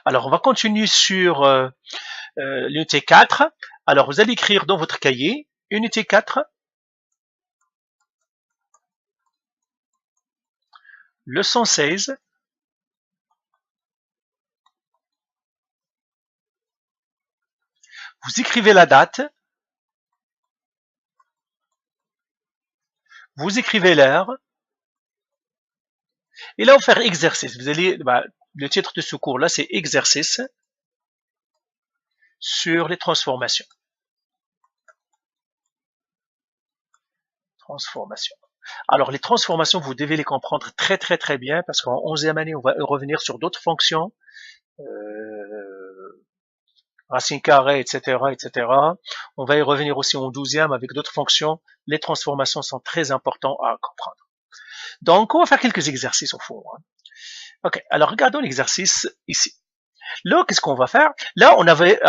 Alors, on va continuer sur l'unité 4. Alors, vous allez écrire dans votre cahier, unité 4, leçon 16, vous écrivez la date, vous écrivez l'heure, et là, on va faire exercice. Vous allez, le titre de ce cours-là, c'est exercice sur les transformations. Transformations. Alors, les transformations, vous devez les comprendre très très très bien parce qu'en 11e année, on va revenir sur d'autres fonctions, racine carrée, etc., etc. On va y revenir aussi en 12e avec d'autres fonctions. Les transformations sont très importantes à comprendre. Donc, on va faire quelques exercices au fond. Ok, alors regardons l'exercice ici. Là, qu'est-ce qu'on va faire? Là, on avait,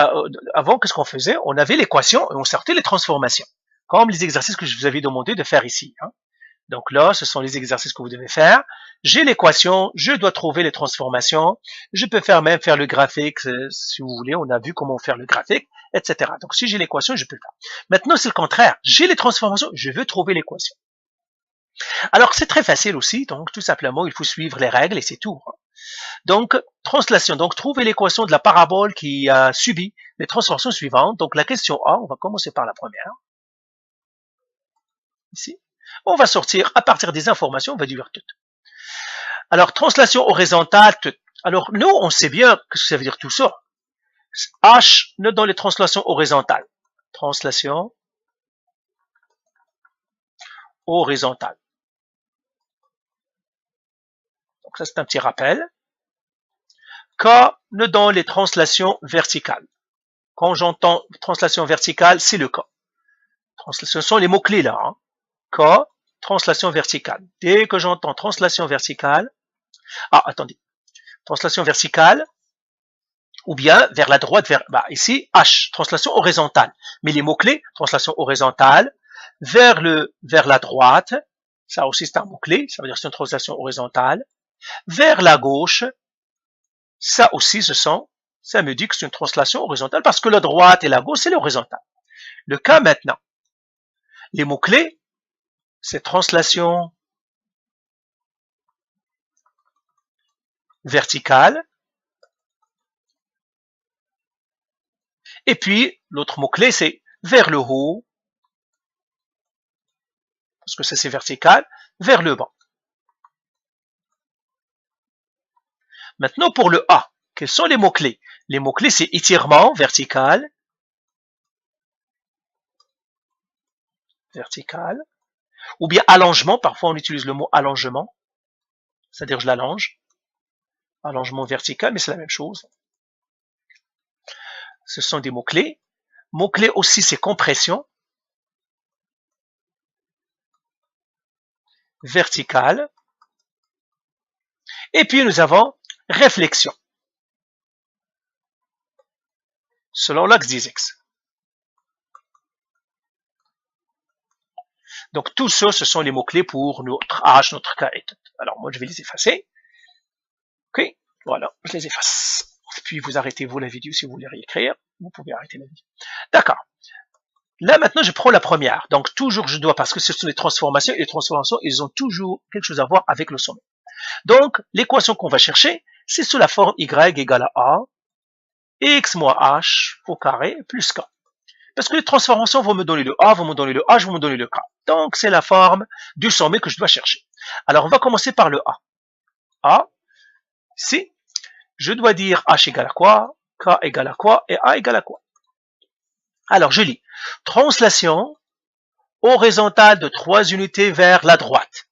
avant, qu'est-ce qu'on faisait? On avait l'équation et on sortait les transformations, comme les exercices que je vous avais demandé de faire ici. Donc là, ce sont les exercices que vous devez faire. J'ai l'équation, je dois trouver les transformations. Je peux même faire le graphique, si vous voulez. On a vu comment faire le graphique, etc. Donc si j'ai l'équation, je peux le faire. Maintenant, c'est le contraire. J'ai les transformations, je veux trouver l'équation. Alors c'est très facile aussi. Donc tout simplement, il faut suivre les règles et c'est tout. Donc, translation. Donc, trouver l'équation de la parabole qui a subi les transformations suivantes. Donc, la question A, on va commencer par la première. Ici. On va sortir, à partir des informations, on va dire tout. Alors, translation horizontale, tout. Alors, nous, on sait bien que ça veut dire tout ça. H, nous, dans les translations horizontales. Translation horizontale. Donc, ça, c'est un petit rappel. K, nous, dans les translations verticales. Quand j'entends translation verticale, c'est le K. Ce sont les mots-clés là. K, translation verticale. Dès que j'entends translation verticale, attendez, translation verticale, ou bien vers la droite, ici, H, translation horizontale. Mais les mots-clés, translation horizontale, vers la droite, ça aussi c'est un mot-clé, ça veut dire que c'est une translation horizontale, vers la gauche, ça aussi ça me dit que c'est une translation horizontale, parce que la droite et la gauche, c'est l'horizontale. Le cas maintenant, les mots-clés, c'est translation verticale, et puis l'autre mot-clé, c'est vers le haut, parce que ça c'est vertical, vers le bas. Maintenant pour le A, quels sont les mots-clés? Les mots-clés c'est étirement, vertical, ou bien allongement, parfois on utilise le mot allongement, c'est-à-dire je l'allonge, allongement vertical, mais c'est la même chose. Ce sont des mots-clés. Mots-clés aussi c'est compression, vertical, et puis nous avons réflexion, selon l'axe des X. Donc tout ça, ce sont les mots-clés pour notre H, notre K et tout. Alors moi je vais les effacer. Ok, voilà, je les efface. Puis vous arrêtez vous la vidéo si vous voulez réécrire. Vous pouvez arrêter la vidéo. D'accord. Là maintenant je prends la première. Donc toujours je dois, parce que ce sont des transformations, et les transformations, ils ont toujours quelque chose à voir avec le sommet. Donc l'équation qu'on va chercher, c'est sous la forme y égale à a, x moins h au carré plus k. Parce que les transformations vont me donner le a, vont me donner le h, vont me donner le k. Donc c'est la forme du sommet que je dois chercher. Alors on va commencer par le a. A, si je dois dire h égale à quoi, k égale à quoi et a égale à quoi. Alors je lis. Translation horizontale de 3 unités vers la droite.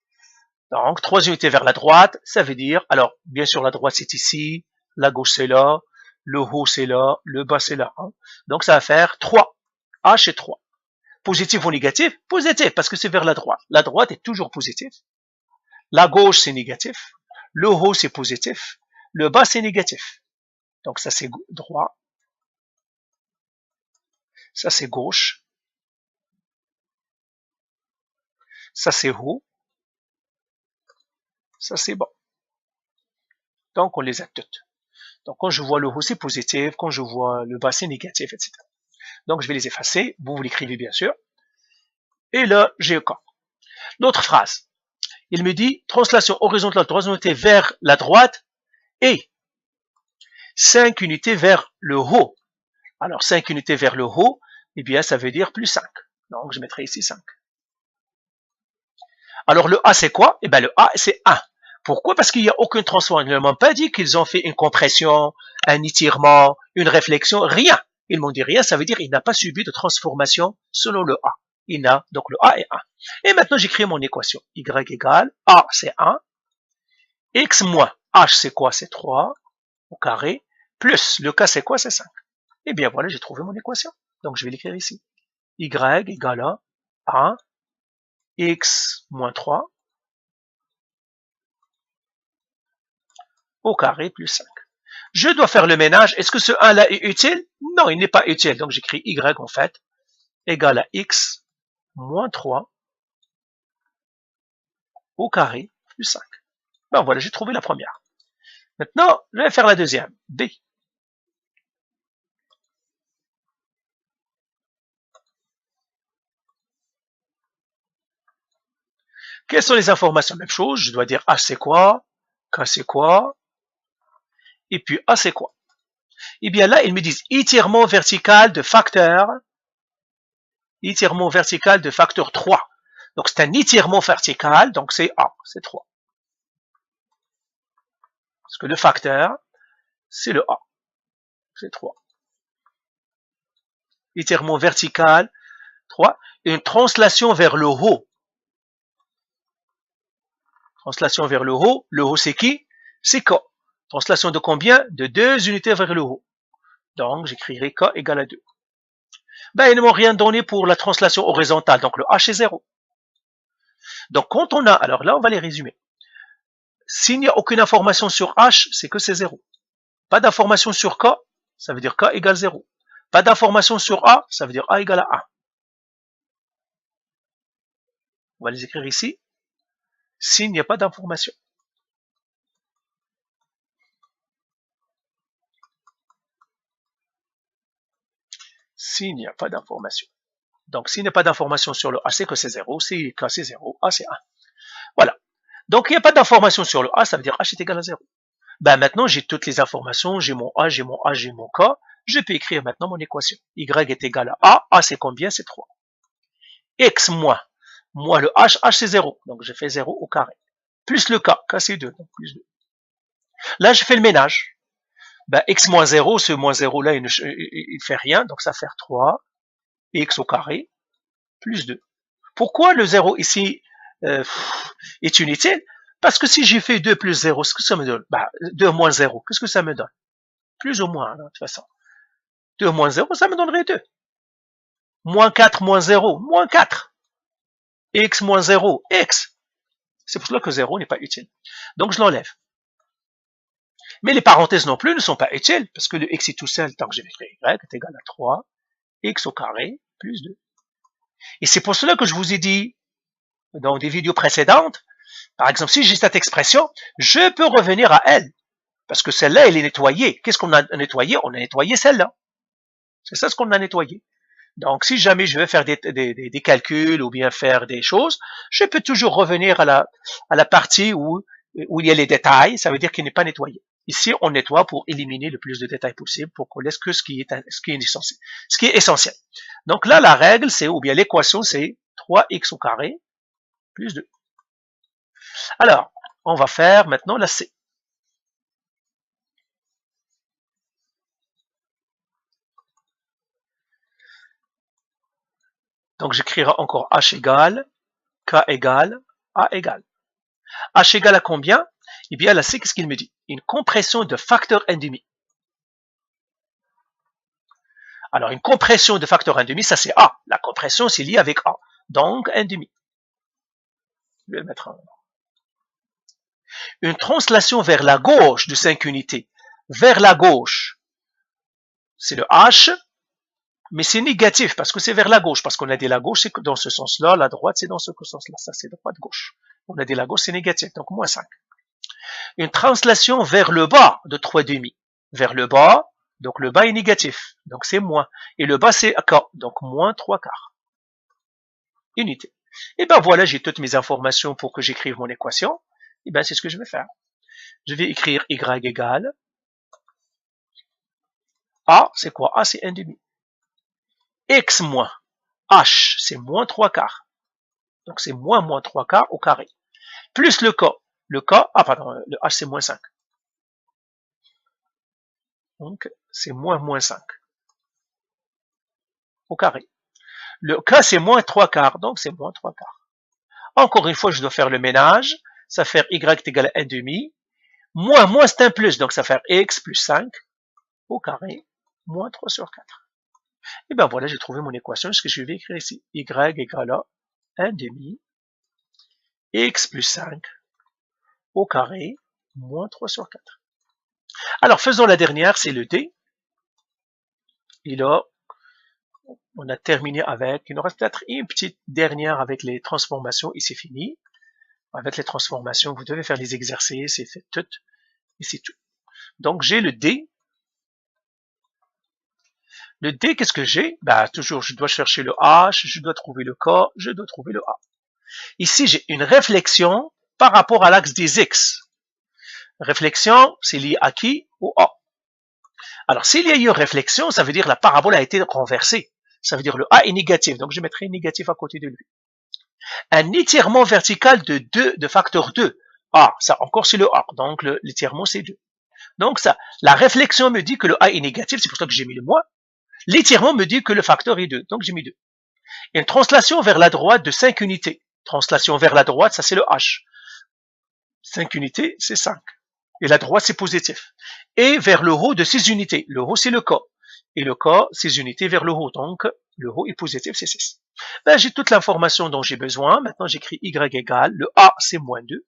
Donc 3 unités vers la droite, ça veut dire, alors bien sûr la droite c'est ici, la gauche c'est là, le haut c'est là, le bas c'est là. Donc ça va faire 3. H est 3. Positif ou négatif? Positif, parce que c'est vers la droite. La droite est toujours positive. La gauche, c'est négatif. Le haut, c'est positif. Le bas, c'est négatif. Donc ça, c'est droit. Ça, c'est gauche. Ça, c'est haut. Ça, c'est bas. Donc, on les a toutes. Donc, quand je vois le haut, c'est positif. Quand je vois le bas, c'est négatif, etc. Donc, je vais les effacer. Vous l'écrivez, bien sûr. Et là, j'ai un cas. L'autre phrase. Il me dit, translation horizontale, 3 unités vers la droite et 5 unités vers le haut. Alors, 5 unités vers le haut, eh bien, ça veut dire plus 5. Donc, je mettrai ici 5. Alors, le A, c'est quoi? Eh bien, le A, c'est 1. Pourquoi? Parce qu'il n'y a aucune transformation. Ils ne m'ont pas dit qu'ils ont fait une compression, un étirement, une réflexion, rien. Ils m'ont dit rien, ça veut dire qu'il n'a pas subi de transformation selon le A. Il n'a, donc le A est 1. Et maintenant, j'écris mon équation. Y égale A, c'est 1. X moins H, c'est quoi? C'est 3 au carré. Plus, le K, c'est quoi? C'est 5. Eh bien, voilà, j'ai trouvé mon équation. Donc, je vais l'écrire ici. Y égale à 1, X moins 3 au carré plus 5. Je dois faire le ménage. Est-ce que ce 1-là est utile? Non, il n'est pas utile. Donc, j'écris Y, en fait, égale à X moins 3 au carré plus 5. Ben voilà, j'ai trouvé la première. Maintenant, je vais faire la deuxième. B. Quelles sont les informations? Même chose, je dois dire H c'est quoi, K c'est quoi, et puis A c'est quoi? Eh bien là, ils me disent étirement vertical de facteur 3. Donc c'est un étirement vertical, donc c'est A, c'est 3. Parce que le facteur, c'est le A, c'est 3. Étirement vertical, 3. Une translation vers le haut. Translation vers le haut c'est qui? C'est K. Translation de combien? De 2 unités vers le haut. Donc j'écrirai K égale à 2. Ben, ils ne m'ont rien donné pour la translation horizontale, donc le H est 0. Donc quand on a, alors là on va les résumer. S'il n'y a aucune information sur H, c'est que c'est 0. Pas d'information sur K, ça veut dire K égale 0. Pas d'information sur A, ça veut dire A égale à 1. On va les écrire ici. S'il n'y a pas d'information. S'il n'y a pas d'information. Donc s'il n'y a pas d'information sur le A, c'est que c'est 0. Si K c'est 0, A c'est 1. Voilà. Donc il n'y a pas d'information sur le A, ça veut dire H est égal à 0. Ben maintenant j'ai toutes les informations, j'ai mon A, j'ai mon H, j'ai mon K. Je peux écrire maintenant mon équation. Y est égal à A c'est combien? C'est 3. X moins le H c'est 0. Donc je fais 0 au carré. Plus le K c'est 2. Donc plus 2. Là je fais le ménage. Ben, X moins 0, ce moins 0 là il ne fait rien, donc ça fait 3. X au carré plus 2. Pourquoi le 0 ici est inutile? Parce que si j'ai fait 2 plus 0, ce que ça me donne? Ben, 2 moins 0, qu'est-ce que ça me donne? Plus ou moins, hein, de toute façon. 2 moins 0, ça me donnerait 2. Moins 4 moins 0, moins 4. X moins 0, X. C'est pour cela que 0 n'est pas utile. Donc je l'enlève. Mais les parenthèses non plus ne sont pas utiles, parce que le X est tout seul, tant que j'ai fait Y est égal à 3, X au carré plus 2. Et c'est pour cela que je vous ai dit, dans des vidéos précédentes, par exemple, si j'ai cette expression, je peux revenir à elle. Parce que celle-là, elle est nettoyée. Qu'est-ce qu'on a nettoyé? On a nettoyé celle-là. C'est ça ce qu'on a nettoyé. Donc, si jamais je veux faire des calculs ou bien faire des choses, je peux toujours revenir à la partie où il y a les détails. Ça veut dire qu'il n'est pas nettoyé. Ici, on nettoie pour éliminer le plus de détails possible, pour qu'on laisse que ce qui est essentiel. Donc là, la règle, c'est, ou bien l'équation, c'est 3x au carré plus 2. Alors, on va faire maintenant la C. Donc j'écrirai encore H égale, K égale, A égale. H égale à combien? Eh bien la C, qu'est-ce qu'il me dit? Une compression de facteur 1,5. Alors une compression de facteur 1,5, ça c'est A. La compression, c'est lié avec A. Donc 1,5. Je vais mettre un. Une translation vers la gauche de 5 unités. Vers la gauche, c'est le H, mais c'est négatif parce que c'est vers la gauche. Parce qu'on a dit la gauche, c'est dans ce sens-là, la droite, c'est dans ce sens-là. Ça, c'est droite-gauche. On a dit la gauche, c'est négatif, donc moins 5. Une translation vers le bas de 3,5. vers le bas, donc le bas est négatif, donc c'est moins. Et le bas c'est K, donc moins 3/4. Unité. Et ben voilà, j'ai toutes mes informations pour que j'écrive mon équation. Et ben c'est ce que je vais faire. Je vais écrire y égale A, c'est quoi? A c'est 1/2. X moins H, c'est moins 3/4. Donc c'est moins 3/4 au carré. Plus le K. Le H c'est moins 5. Donc c'est moins 5 au carré. Le K c'est moins 3/4, donc c'est moins 3/4. Encore une fois, je dois faire le ménage. Ça fait Y est égal à 1/2. Moins c'est un plus, donc ça fait X plus 5 au carré, moins 3/4. Et ben voilà, j'ai trouvé mon équation, ce que je vais écrire ici. Y égale à 1/2, X plus 5 au carré, moins 3/4. Alors, faisons la dernière, c'est le D. Et là, on a terminé avec, il nous reste peut-être une petite dernière avec les transformations, et c'est fini. Avec les transformations, vous devez faire les exercices, c'est fait tout, et c'est tout. Donc, j'ai le D. Le D, qu'est-ce que j'ai? Bah, toujours, je dois chercher le H, je dois trouver le K, je dois trouver le A. Ici, j'ai une réflexion par rapport à l'axe des X. Réflexion, c'est lié à qui? Au A. Alors, s'il y a eu une réflexion, ça veut dire que la parabole a été renversée. Ça veut dire le A est négatif, donc je mettrai négatif à côté de lui. Un étirement vertical de facteur 2. Ah, ça encore c'est le A, donc l'étirement c'est 2. Donc ça, la réflexion me dit que le A est négatif, c'est pour ça que j'ai mis le moins. L'étirement me dit que le facteur est 2, donc j'ai mis 2. Une translation vers la droite de 5 unités. Translation vers la droite, ça c'est le H. 5 unités, c'est 5. Et la droite, c'est positif. Et vers le haut de 6 unités. Le haut, c'est le K. Et le K, 6 unités vers le haut. Donc, le haut est positif, c'est 6. Ben, j'ai toute l'information dont j'ai besoin. Maintenant, j'écris Y égale, le A, c'est moins 2.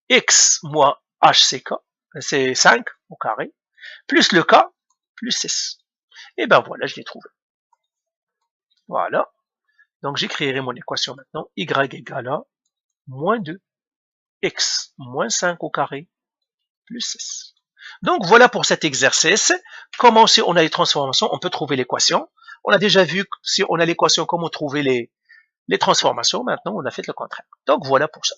X moins H, c'est 5 au carré. Plus le K, plus 6. Et ben voilà, je l'ai trouvé. Voilà. Donc, j'écrirai mon équation maintenant. Y égale à moins 2. X moins 5 au carré plus 6. Donc voilà pour cet exercice. Comment si on a les transformations, on peut trouver l'équation. On a déjà vu si on a l'équation, comment trouver les transformations. Maintenant, on a fait le contraire. Donc voilà pour ça.